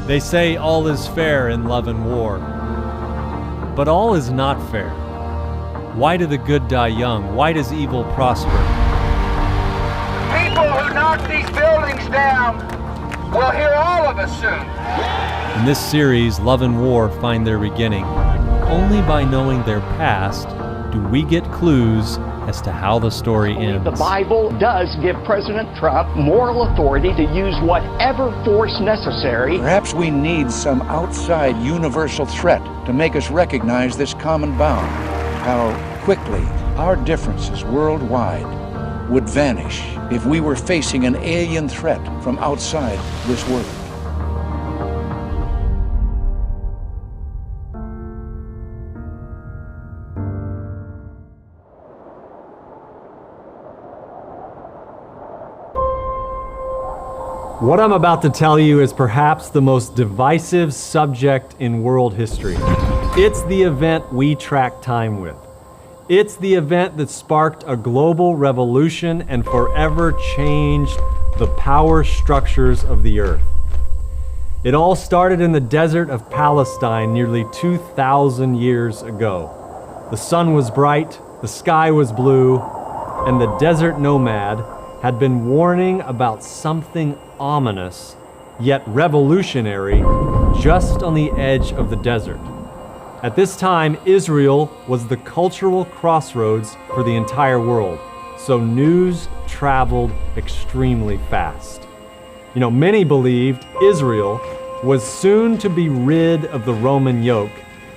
They say all is fair in love and war, but all is not fair. Why do the good die young? Why does evil prosper? People who knock these buildings down will hear all of us soon. In this series, love and war find their beginning. Only by knowing their past do we get clues as to how the story ends. The Bible does give President Trump moral authority to use whatever force necessary. Perhaps we need some outside universal threat to make us recognize this common bound. How quickly our differences worldwide would vanish if we were facing an alien threat from outside this world. What I'm about to tell you is perhaps the most divisive subject in world history. It's the event we track time with. It's the event that sparked a global revolution and forever changed the power structures of the earth. It all started in the desert of Palestine nearly 2,000 years ago. The sun was bright, the sky was blue, and the desert nomad had been warning about something ominous, yet revolutionary, just on the edge of the desert. At this time, Israel was the cultural crossroads for the entire world, so news traveled extremely fast. Many believed Israel was soon to be rid of the Roman yoke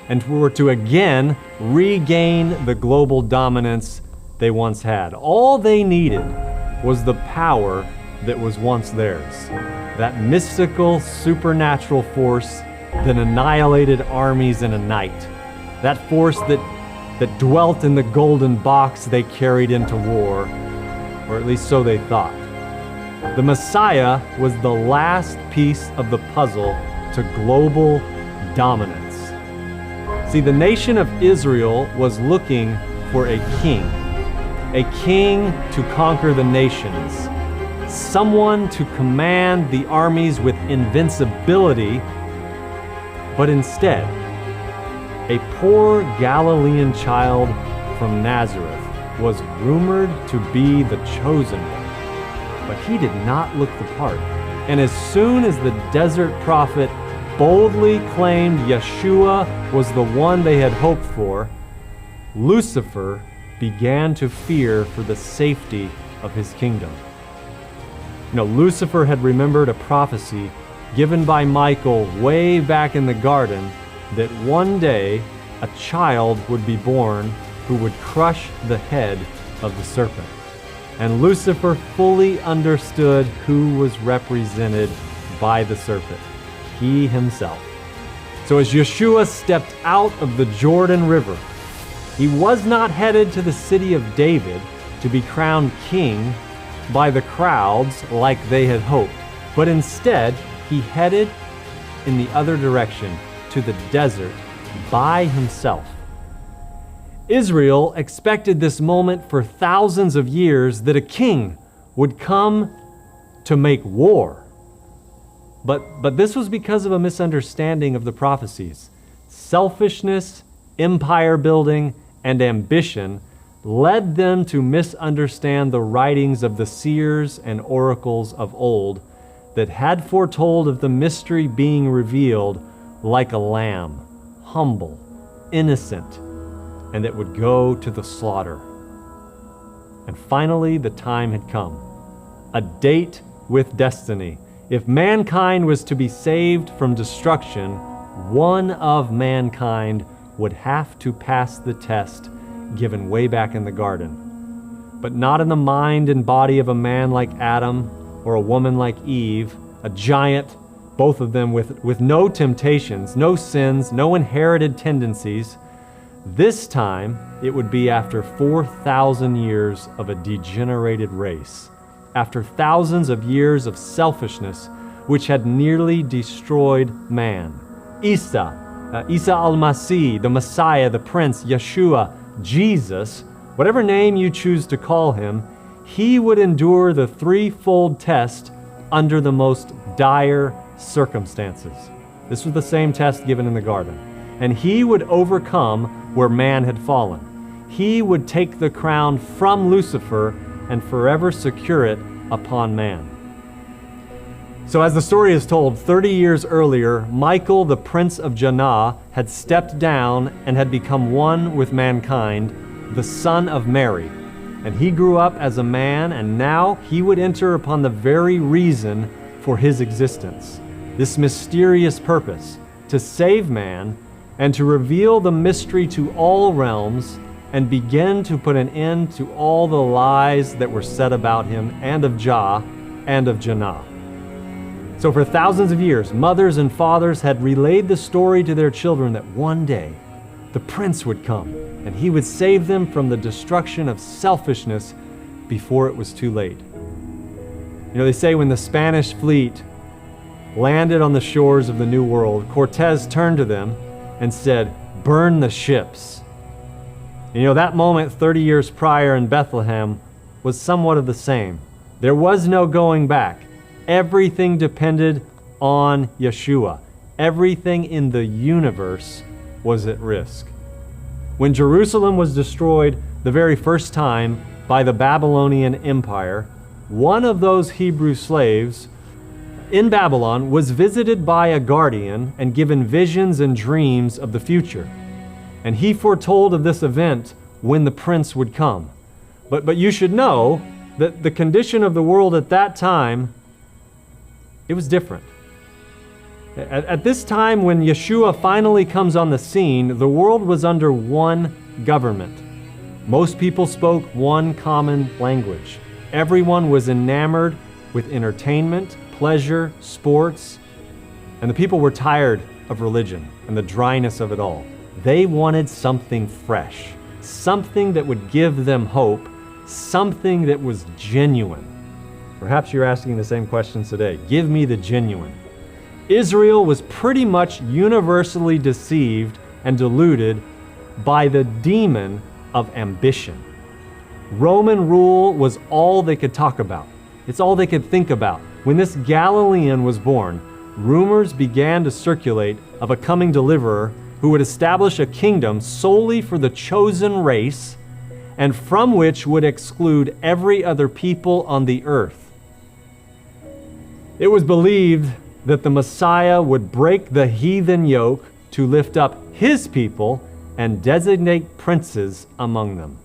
and were to again regain the global dominance they once had. All they needed was the power that was once theirs. That mystical, supernatural force that annihilated armies in a night. That force that dwelt in the golden box they carried into war, or at least so they thought. The Messiah was the last piece of the puzzle to global dominance. See, the nation of Israel was looking for a king to conquer the nations, someone to command the armies with invincibility, but instead, a poor Galilean child from Nazareth was rumored to be the chosen one, but he did not look the part. And as soon as the desert prophet boldly claimed Yeshua was the one they had hoped for, Lucifer began to fear for the safety of his kingdom. Lucifer had remembered a prophecy given by Michael way back in the garden that one day a child would be born who would crush the head of the serpent. And Lucifer fully understood who was represented by the serpent, he himself. So as Yeshua stepped out of the Jordan River, he was not headed to the city of David to be crowned king by the crowds like they had hoped, but instead he headed in the other direction to the desert by himself. Israel expected this moment for thousands of years that a king would come to make war. But this was because of a misunderstanding of the prophecies. Selfishness, empire building, and ambition led them to misunderstand the writings of the seers and oracles of old that had foretold of the mystery being revealed like a lamb, humble, innocent, and that would go to the slaughter. And finally, the time had come. A date with destiny. If mankind was to be saved from destruction, one of mankind would have to pass the test given way back in the garden. But not in the mind and body of a man like Adam or a woman like Eve, a giant, both of them with no temptations, no sins, no inherited tendencies. This time, it would be after 4,000 years of a degenerated race, after thousands of years of selfishness, which had nearly destroyed man. Isa al-Masih, the Messiah, the Prince, Yeshua, Jesus, whatever name you choose to call him, he would endure the threefold test under the most dire circumstances. This was the same test given in the garden. And he would overcome where man had fallen. He would take the crown from Lucifer and forever secure it upon man. So as the story is told, 30 years earlier, Michael, the prince of Janah, had stepped down and had become one with mankind, the son of Mary. And he grew up as a man, and now he would enter upon the very reason for his existence, this mysterious purpose, to save man and to reveal the mystery to all realms and begin to put an end to all the lies that were said about him and of Jah and of Janah. So for thousands of years, mothers and fathers had relayed the story to their children that one day the prince would come and he would save them from the destruction of selfishness before it was too late. You know, they say when the Spanish fleet landed on the shores of the New World, Cortez turned to them and said, "Burn the ships." And, you know, that moment 30 years prior in Bethlehem was somewhat of the same. There was no going back. Everything depended on Yeshua. Everything in the universe was at risk. When Jerusalem was destroyed the very first time by the Babylonian Empire, one of those Hebrew slaves in Babylon was visited by a guardian and given visions and dreams of the future. And he foretold of this event when the prince would come. But you should know that the condition of the world at that time, it was different. At this time when Yeshua finally comes on the scene, the world was under one government. Most people spoke one common language. Everyone was enamored with entertainment, pleasure, sports, and the people were tired of religion and the dryness of it all. They wanted something fresh, something that would give them hope, something that was genuine. Perhaps you're asking the same questions today. Give me the genuine. Israel was pretty much universally deceived and deluded by the demon of ambition. Roman rule was all they could talk about. It's all they could think about. When this Galilean was born, rumors began to circulate of a coming deliverer who would establish a kingdom solely for the chosen race and from which would exclude every other people on the earth. It was believed that the Messiah would break the heathen yoke to lift up his people and designate princes among them.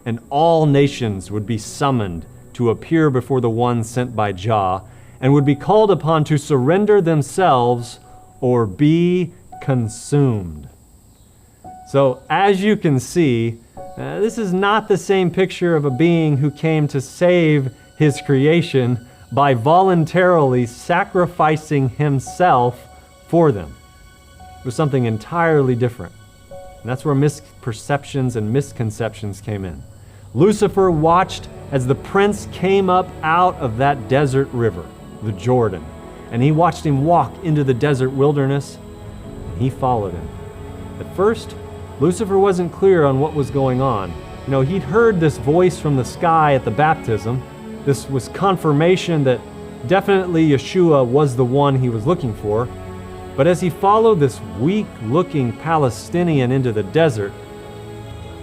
And all nations would be summoned to appear before the one sent by Jah and would be called upon to surrender themselves or be consumed. So as you can see, this is not the same picture of a being who came to save his creation by voluntarily sacrificing himself for them. It was something entirely different. And that's where misperceptions and misconceptions came in. Lucifer watched as the prince came up out of that desert river, the Jordan, and he watched him walk into the desert wilderness, and he followed him. At first, Lucifer wasn't clear on what was going on. You know, he'd heard this voice from the sky at the baptism. This was confirmation that definitely Yeshua was the one he was looking for. But as he followed this weak-looking Palestinian into the desert,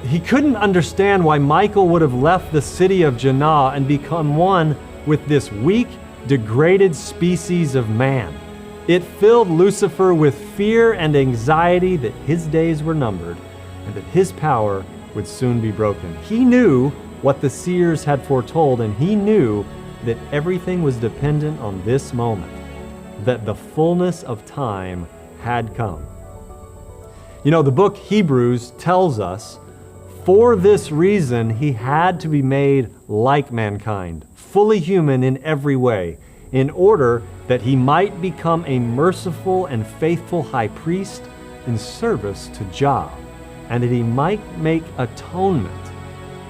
he couldn't understand why Michael would have left the city of Janah and become one with this weak, degraded species of man. It filled Lucifer with fear and anxiety that his days were numbered and that his power would soon be broken. He knew what the seers had foretold, and he knew that everything was dependent on this moment, that the fullness of time had come. You know, the book Hebrews tells us, for this reason he had to be made like mankind, fully human in every way, in order that he might become a merciful and faithful high priest in service to Jah, and that he might make atonement.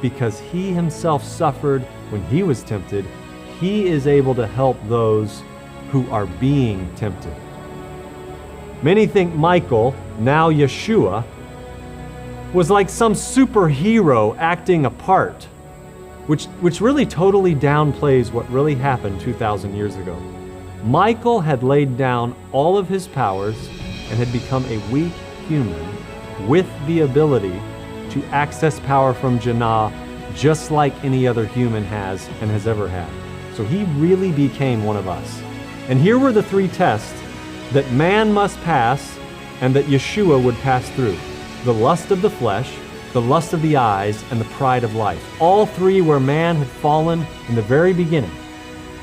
Because he himself suffered when he was tempted, he is able to help those who are being tempted. Many think Michael, now Yeshua, was like some superhero acting a part, which really totally downplays what really happened 2,000 years ago. Michael had laid down all of his powers and had become a weak human with the ability to access power from Jannah just like any other human has and has ever had. So he really became one of us. And here were the three tests that man must pass and that Yeshua would pass through: the lust of the flesh, the lust of the eyes, and the pride of life. All three where man had fallen in the very beginning.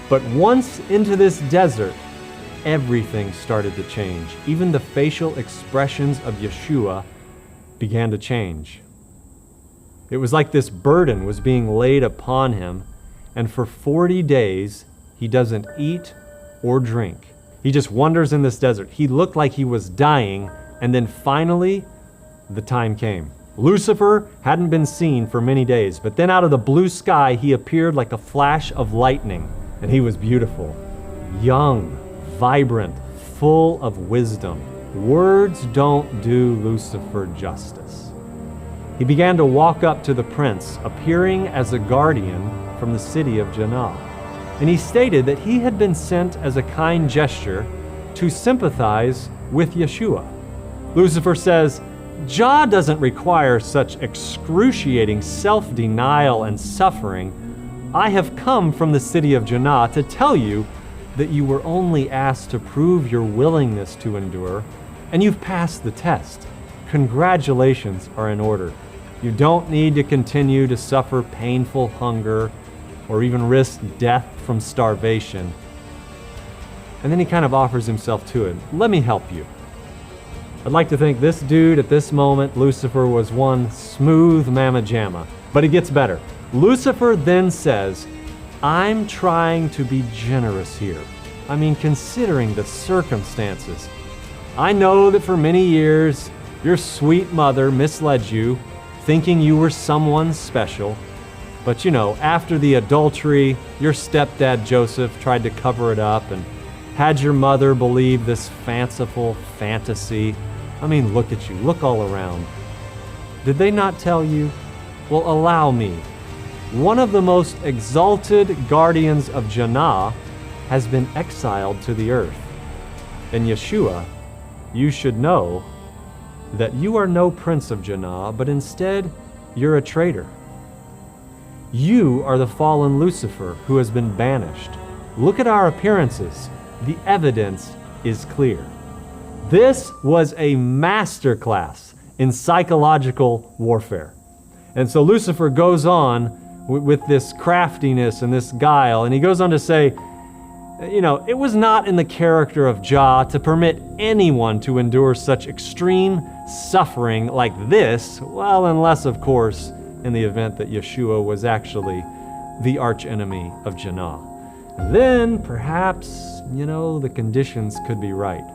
But once into this desert, everything started to change. Even the facial expressions of Yeshua began to change. It was like this burden was being laid upon him, and for 40 days, he doesn't eat or drink. He just wanders in this desert. He looked like he was dying, and then finally, the time came. Lucifer hadn't been seen for many days, but then out of the blue sky, he appeared like a flash of lightning, and he was beautiful, young, vibrant, full of wisdom. Words don't do Lucifer justice. He began to walk up to the prince, appearing as a guardian from the city of Jannah. And he stated that he had been sent as a kind gesture to sympathize with Yeshua. Lucifer says, Jah doesn't require such excruciating self-denial and suffering. I have come from the city of Jannah to tell you that you were only asked to prove your willingness to endure, and you've passed the test. Congratulations are in order. You don't need to continue to suffer painful hunger or even risk death from starvation. And then he kind of offers himself to it. Let me help you. I'd like to think this dude at this moment, Lucifer, was one smooth mamma jamma. But it gets better. Lucifer then says, I'm trying to be generous here. I mean, considering the circumstances. I know that for many years, your sweet mother misled you, thinking you were someone special. But you know, after the adultery, your stepdad Joseph tried to cover it up and had your mother believe this fanciful fantasy. I mean, look at you, look all around. Did they not tell you? Well, allow me. One of the most exalted guardians of Jannah has been exiled to the earth. And Yeshua, you should know that you are no prince of Jannah, but instead you're a traitor. You are the fallen Lucifer who has been banished. Look at our appearances. The evidence is clear. This was a masterclass in psychological warfare. And so Lucifer goes on with this craftiness and this guile, and he goes on to say, you know, it was not in the character of Jah to permit anyone to endure such extreme suffering like this, well, unless, of course, in the event that Yeshua was actually the archenemy of Jannah. Then, perhaps, you know, the conditions could be right.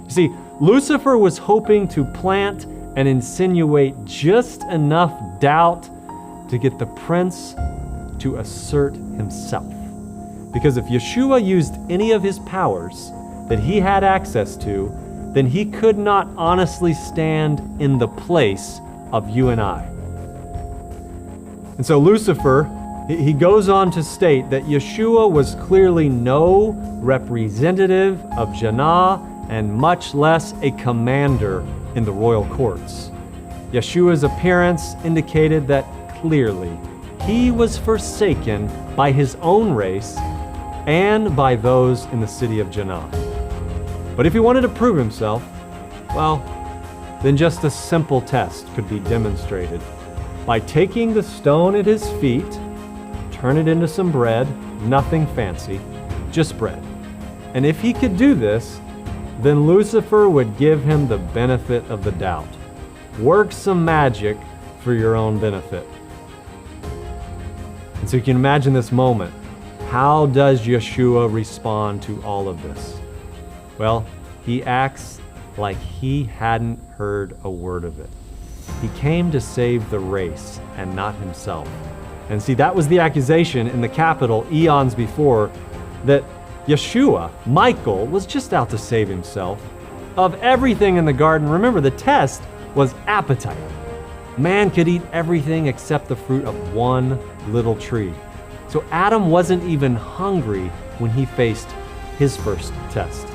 You see, Lucifer was hoping to plant and insinuate just enough doubt to get the prince to assert himself. Because if Yeshua used any of his powers that he had access to, then he could not honestly stand in the place of you and I. And so Lucifer, he goes on to state that Yeshua was clearly no representative of Jannah and much less a commander in the royal courts. Yeshua's appearance indicated that clearly he was forsaken by his own race and by those in the city of Jannah. But if he wanted to prove himself, well, then just a simple test could be demonstrated. By taking the stone at his feet, turn it into some bread, nothing fancy, just bread. And if he could do this, then Lucifer would give him the benefit of the doubt. Work some magic for your own benefit. And so you can imagine this moment. How does Yeshua respond to all of this? Well, he acts like he hadn't heard a word of it. He came to save the race and not himself. And see, that was the accusation in the Capitol eons before, that Yeshua, Michael, was just out to save himself. Of everything in the garden, remember, the test was appetite. Man could eat everything except the fruit of one little tree. So Adam wasn't even hungry when he faced his first test.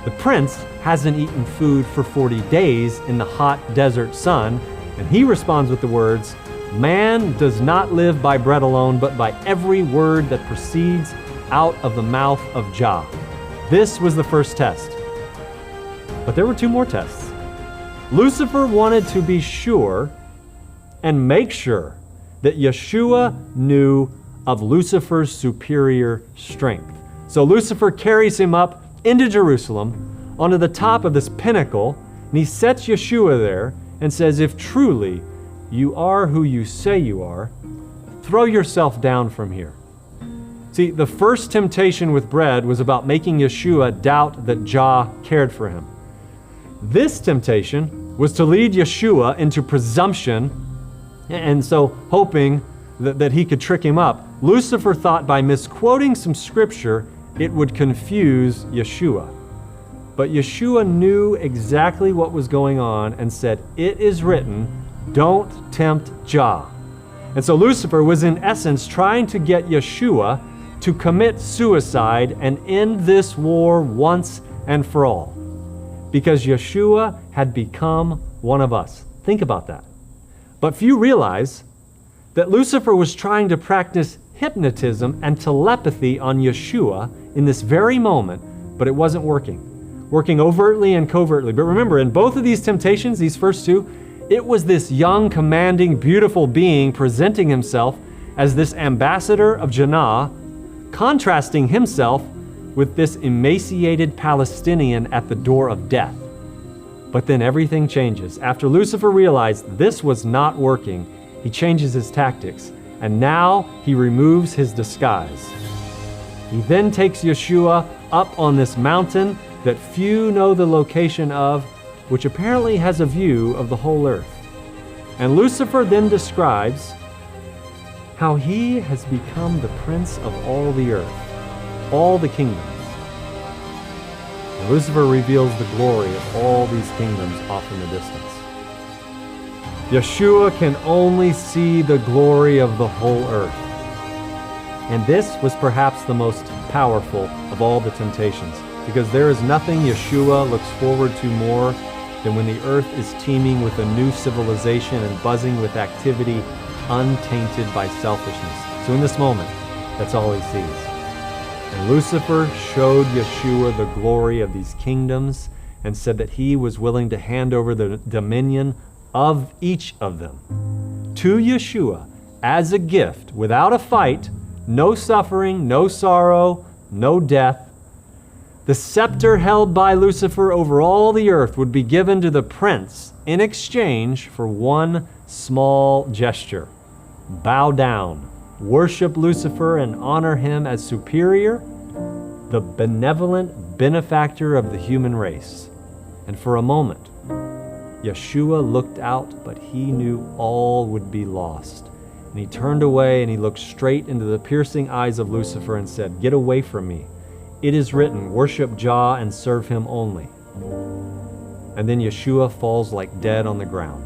The prince hasn't eaten food for 40 days in the hot desert sun, and he responds with the words, "Man does not live by bread alone, but by every word that proceeds out of the mouth of Jah." This was the first test. But there were two more tests. Lucifer wanted to be sure and make sure that Yeshua knew of Lucifer's superior strength. So Lucifer carries him up into Jerusalem onto the top of this pinnacle, and he sets Yeshua there and says, "If truly you are who you say you are, throw yourself down from here." See, the first temptation with bread was about making Yeshua doubt that Jah cared for him. This temptation was to lead Yeshua into presumption, and so hoping that he could trick him up, Lucifer thought by misquoting some scripture, it would confuse Yeshua. But Yeshua knew exactly what was going on and said, "It is written, don't tempt Jah." And so Lucifer was in essence trying to get Yeshua to commit suicide and end this war once and for all. Because Yeshua had become one of us. Think about that. But few realize that Lucifer was trying to practice hypnotism and telepathy on Yeshua in this very moment, but it wasn't working overtly and covertly. But remember, in both of these temptations, these first two, it was this young, commanding, beautiful being presenting himself as this ambassador of Jannah, contrasting himself with this emaciated Palestinian at the door of death. But then everything changes. After Lucifer realized this was not working, he changes his tactics, and now he removes his disguise. He then takes Yeshua up on this mountain that few know the location of, which apparently has a view of the whole earth. And Lucifer then describes how he has become the prince of all the earth, all the kingdoms. And Lucifer reveals the glory of all these kingdoms off in the distance. Yeshua can only see the glory of the whole earth. And this was perhaps the most powerful of all the temptations, because there is nothing Yeshua looks forward to more than when the earth is teeming with a new civilization and buzzing with activity untainted by selfishness. So in this moment, that's all he sees. And Lucifer showed Yeshua the glory of these kingdoms and said that he was willing to hand over the dominion of each of them to Yeshua as a gift, without a fight, no suffering, no sorrow, no death. The scepter held by Lucifer over all the earth would be given to the prince in exchange for one small gesture. Bow down, worship Lucifer, and honor him as superior, the benevolent benefactor of the human race. And for a moment, Yeshua looked out, but he knew all would be lost. And he turned away and he looked straight into the piercing eyes of Lucifer and said, "Get away from me. It is written, worship Jah and serve him only." And then Yeshua falls like dead on the ground.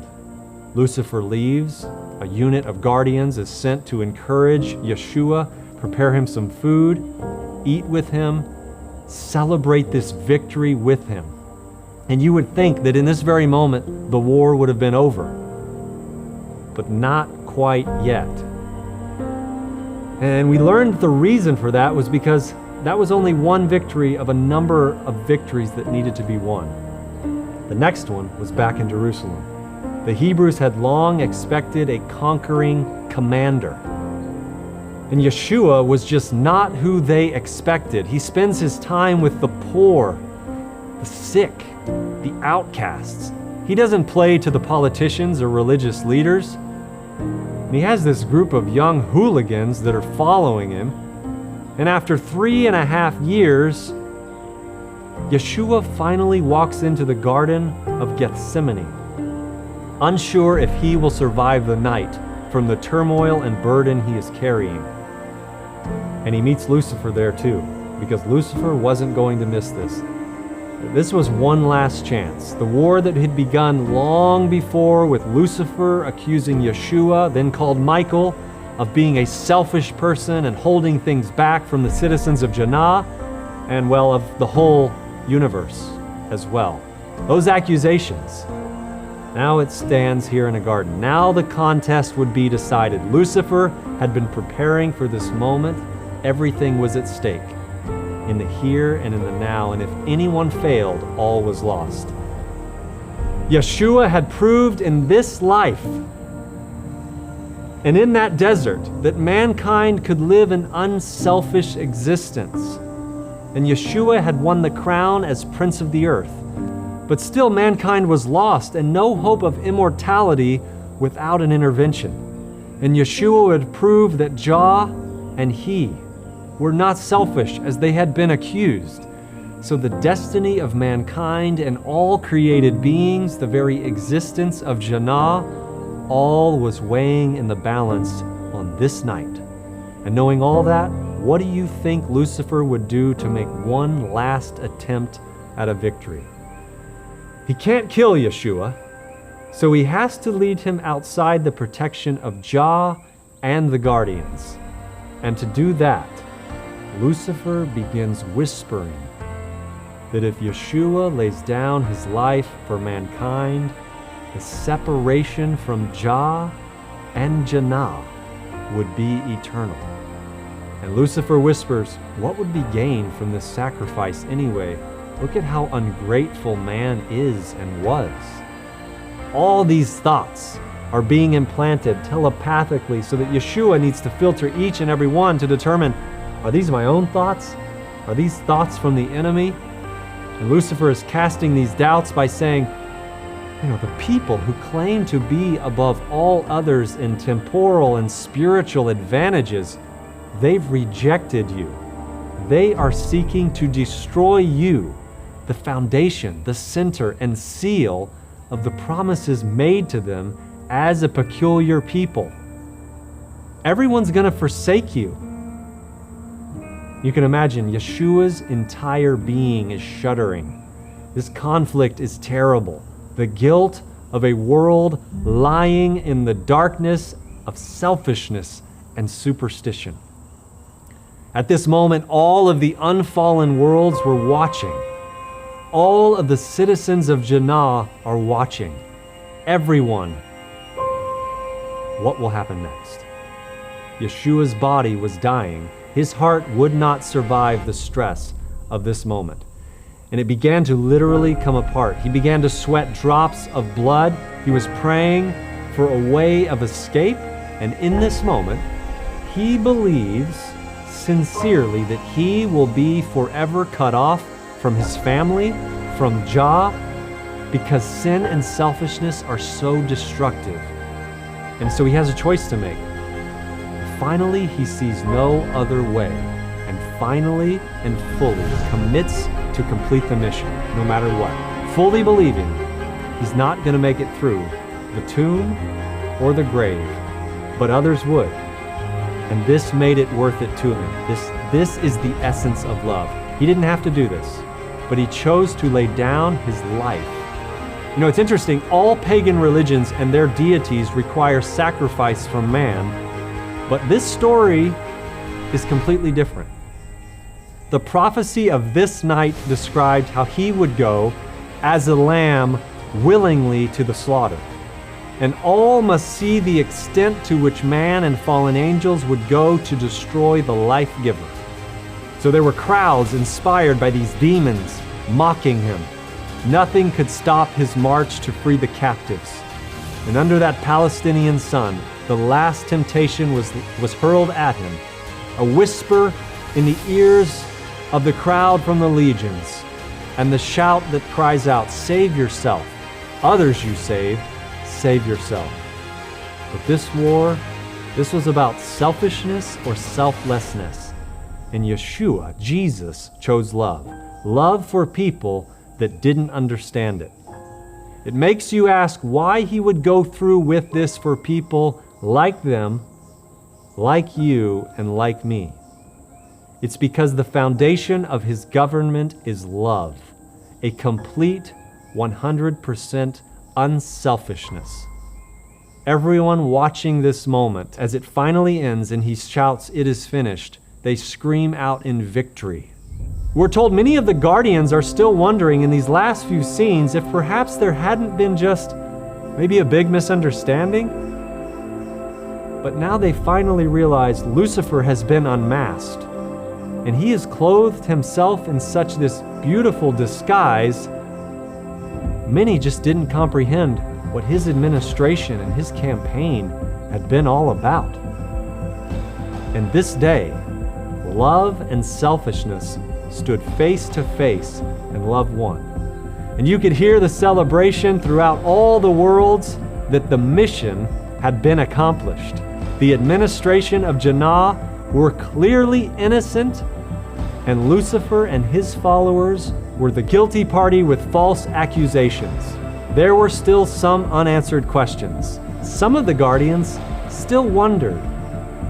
Lucifer leaves. A unit of guardians is sent to encourage Yeshua, prepare him some food, eat with him, celebrate this victory with him. And you would think that in this very moment, the war would have been over. But not quite yet. And we learned the reason for that was because that was only one victory of a number of victories that needed to be won. The next one was back in Jerusalem. The Hebrews had long expected a conquering commander. And Yeshua was just not who they expected. He spends his time with the poor, the sick, the outcasts. He doesn't play to the politicians or religious leaders. And he has this group of young hooligans that are following him. And after 3.5 years, Yeshua finally walks into the Garden of Gethsemane, unsure if he will survive the night from the turmoil and burden he is carrying. And he meets Lucifer there too, because Lucifer wasn't going to miss this. This was one last chance. The war that had begun long before with Lucifer accusing Yeshua, then called Michael, of being a selfish person and holding things back from the citizens of Jannah, and well, of the whole universe as well. Those accusations. Now it stands here in a garden. Now the contest would be decided. Lucifer had been preparing for this moment. Everything was at stake, in the here and in the now, and if anyone failed, all was lost. Yeshua had proved in this life and in that desert that mankind could live an unselfish existence. And Yeshua had won the crown as Prince of the Earth. But still mankind was lost and no hope of immortality without an intervention. And Yeshua would prove that Jah and he were not selfish as they had been accused. So the destiny of mankind and all created beings, the very existence of Jannah, all was weighing in the balance on this night. And knowing all that, what do you think Lucifer would do to make one last attempt at a victory? He can't kill Yeshua, so he has to lead him outside the protection of Jah and the guardians. And to do that, Lucifer begins whispering that if Yeshua lays down his life for mankind, the separation from Jah and Jannah would be eternal. And Lucifer whispers, what would be gained from this sacrifice anyway? Look at how ungrateful man is and was. All these thoughts are being implanted telepathically so that Yeshua needs to filter each and every one to determine, are these my own thoughts? Are these thoughts from the enemy? And Lucifer is casting these doubts by saying, the people who claim to be above all others in temporal and spiritual advantages, they've rejected you. They are seeking to destroy you, the foundation, the center, and seal of the promises made to them as a peculiar people. Everyone's going to forsake you. You can imagine Yeshua's entire being is shuddering. This conflict is terrible. The guilt of a world lying in the darkness of selfishness and superstition. At this moment, all of the unfallen worlds were watching. All of the citizens of Jannah are watching. Everyone. What will happen next? Yeshua's body was dying. His heart would not survive the stress of this moment. And it began to literally come apart. He began to sweat drops of blood. He was praying for a way of escape. And in this moment, he believes sincerely that he will be forever cut off from his family, from Jah, because sin and selfishness are so destructive. And so he has a choice to make. Finally, he sees no other way, and finally and fully commits to complete the mission, no matter what. Fully believing he's not going to make it through the tomb or the grave, but others would. And this made it worth it to him. This is the essence of love. He didn't have to do this, but he chose to lay down his life. It's interesting, all pagan religions and their deities require sacrifice from man, but this story is completely different. The prophecy of this night described how he would go as a lamb willingly to the slaughter. And all must see the extent to which man and fallen angels would go to destroy the life giver. So there were crowds inspired by these demons mocking him. Nothing could stop his march to free the captives. And under that Palestinian sun, the last temptation was hurled at him, a whisper in the ears of the crowd from the legions, and the shout that cries out, "Save yourself. Others you saved, save yourself." But this war, this was about selfishness or selflessness. And Yeshua, Jesus, chose love. Love for people that didn't understand it. It makes you ask why he would go through with this for people like them, like you, and like me. It's because the foundation of his government is love, a complete 100% unselfishness. Everyone watching this moment, as it finally ends and he shouts, "It is finished," they scream out in victory. We're told many of the guardians are still wondering in these last few scenes if perhaps there hadn't been just maybe a big misunderstanding. But now they finally realize Lucifer has been unmasked, and he has clothed himself in such this beautiful disguise. Many just didn't comprehend what his administration and his campaign had been all about. And this day, love and selfishness stood face to face, and love won. And you could hear the celebration throughout all the worlds that the mission had been accomplished. The administration of Jannah were clearly innocent, and Lucifer and his followers were the guilty party with false accusations. There were still some unanswered questions. Some of the guardians still wondered.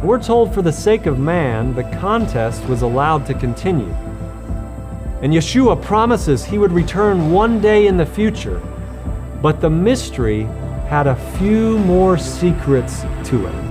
We're told for the sake of man, the contest was allowed to continue. And Yeshua promises he would return one day in the future, but the mystery had a few more secrets to it.